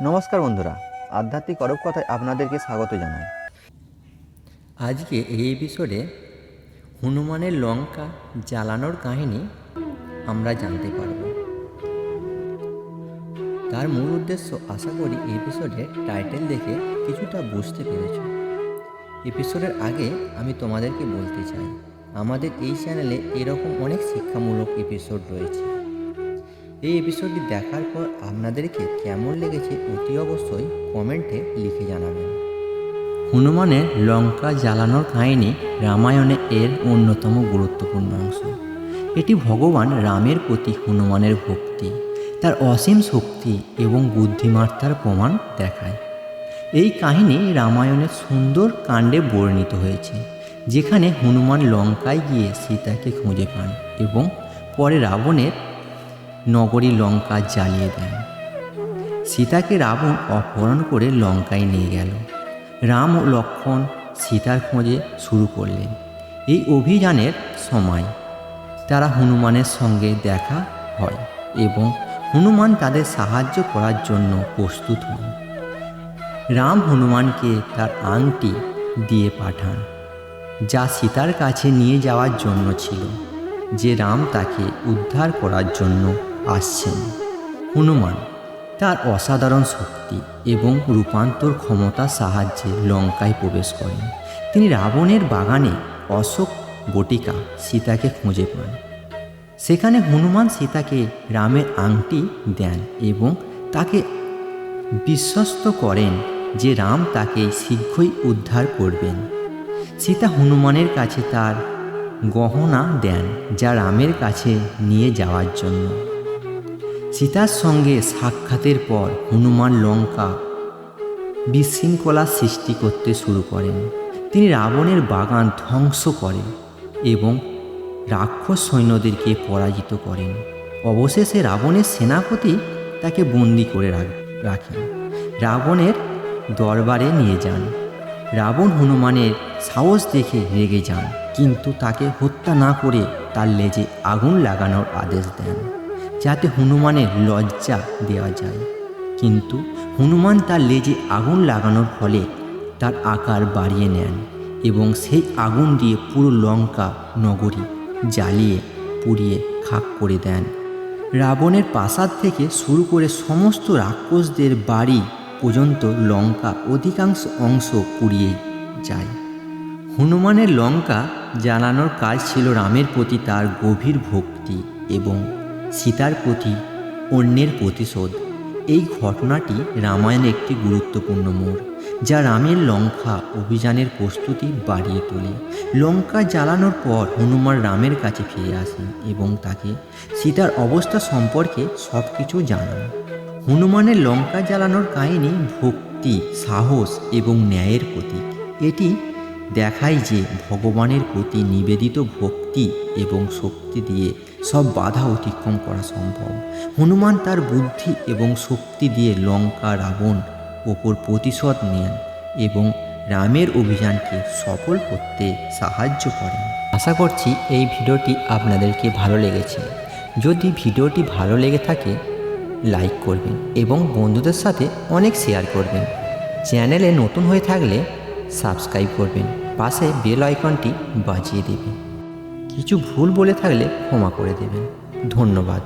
নমস্কার বন্ধুরা, আধ্যাত্মিক অরব কথায় আপনাদেরকে স্বাগত জানাই। আজকে এই এপিসোডে হনুমানের লঙ্কা জ্বালানোর কাহিনী আমরা জানতে পারব। তার মূল উদ্দেশ্য আশা করি এই এপিসোডের টাইটেল দেখে কিছুটা বুঝতে পেরেছ। এপিসোডের আগে আমি তোমাদেরকে বলতে চাই, আমাদের এই চ্যানেলে এরকম অনেক শিক্ষামূলক এপিসোড রয়েছে। এই এপিসোডটি দেখার পর আপনাদেরকে কেমন লেগেছে অতি অবশ্যই কমেন্টে লিখে জানাবেন। হনুমানের লঙ্কা জ্বালানোর কাহিনী রামায়ণে এর অন্যতম গুরুত্বপূর্ণ অংশ। এটি ভগবান রামের প্রতি হনুমানের ভক্তি, তার অসীম শক্তি এবং বুদ্ধিমত্তার প্রমাণ দেখায়। এই কাহিনী রামায়ণের সুন্দর কাণ্ডে বর্ণিত হয়েছে, যেখানে হনুমান লঙ্কায় গিয়ে সীতাকে খুঁজে পান এবং পরে রাবণের নগরী লঙ্কা জ্বালিয়ে দেন। সীতাকে রাবণ অপহরণ করে লঙ্কায় নিয়ে গেল। রাম ও লক্ষ্মণ সীতার খোঁজে শুরু করলেন। এই অভিযানের সময় তারা হনুমানের সঙ্গে দেখা হয় এবং হনুমান তাদের সাহায্য করার জন্য প্রস্তুত হন। রাম হনুমানকে তার আংটি দিয়ে পাঠান, যা সীতার কাছে নিয়ে যাওয়ার জন্য ছিল, যে রাম তাকে উদ্ধার করার জন্য আসছেন। হনুমান তার অসাধারণ শক্তি এবং রূপান্তর ক্ষমতার সাহায্যে লঙ্কায় প্রবেশ করেন। তিনি রাবণের বাগানে অশোক বটিকা সীতাকে খুঁজে পান। সেখানে হনুমান সীতাকে রামের আংটি দেন এবং তাকে বিশ্বস্ত করেন যে রাম তাকে শীঘ্রই উদ্ধার করবেন। সীতা হনুমানের কাছে তার গহনা দেন, যা রামের কাছে নিয়ে যাওয়ার জন্য। সীতার সঙ্গে সাক্ষাতের পর হনুমান লঙ্কা বিশৃঙ্খলা সৃষ্টি করতে শুরু করেন। তিনি রাবণের বাগান ধ্বংস করেন এবং রাক্ষস সৈন্যদেরকে পরাজিত করেন। অবশেষে রাবণের সেনাপতি তাকে বন্দি করে রাখেন, রাবণের দরবারে নিয়ে যান। রাবণ হনুমানের সাহস দেখে রেগে যান, কিন্তু তাকে হত্যা না করে তার লেজে আগুন লাগানোর আদেশ দেন, যাতে হনুমানের লজ্জা দেওয়া যায়। কিন্তু হনুমান তার লেজে আগুন লাগানোর ফলে তার আকার বাড়িয়ে নেন এবং সেই আগুন দিয়ে পুরো লঙ্কা নগরী জ্বালিয়ে পুড়িয়ে খাক করে দেন। রাবণের প্রাসাদ থেকে শুরু করে সমস্ত রাক্ষসদের বাড়ি পর্যন্ত লঙ্কা অধিকাংশ অংশ পুড়িয়ে যায়। হনুমানের লঙ্কা জ্বালানোর কাজ ছিল রামের প্রতি তার গভীর ভক্তি এবং সীতার প্রতি অন্যের প্রতিশোধ। এই ঘটনাটি রামায়ণে একটি গুরুত্বপূর্ণ মোড়, যা রামের লঙ্কা অভিযানের প্রস্তুতি বাড়িয়ে তোলে। লঙ্কা জ্বালানোর পর হনুমান রামের কাছে ফিরে আসেন এবং তাকে সীতার অবস্থা সম্পর্কে সব কিছু জানান। হনুমানের লঙ্কা জ্বালানোর কাহিনী ভক্তি, সাহস এবং ন্যায়ের প্রতীক। এটি দেখায় যে ভগবানের প্রতি নিবেদিত ভক্তি এবং শক্তি দিয়ে সব বাধা অতিক্রম করা সম্ভব। হনুমান তার বুদ্ধি এবং শক্তি দিয়ে লঙ্কা রাবণ ওপর প্রতিশোধ নেন এবং রামের অভিযানকে সফল করতে সাহায্য করেন। আশা করছি এই ভিডিওটি আপনাদেরকে ভালো লেগেছে। যদি ভিডিওটি ভালো লেগে থাকে লাইক করবেন এবং বন্ধুদের সাথে অনেক শেয়ার করবেন। চ্যানেলে নতুন হয়ে থাকলে সাবস্ক্রাইব করবেন, পাশে বেল আইকনটি বাজিয়ে দেবেন। কিছু ভুল বলে থাকলে ক্ষমা করে দেবেন। ধন্যবাদ।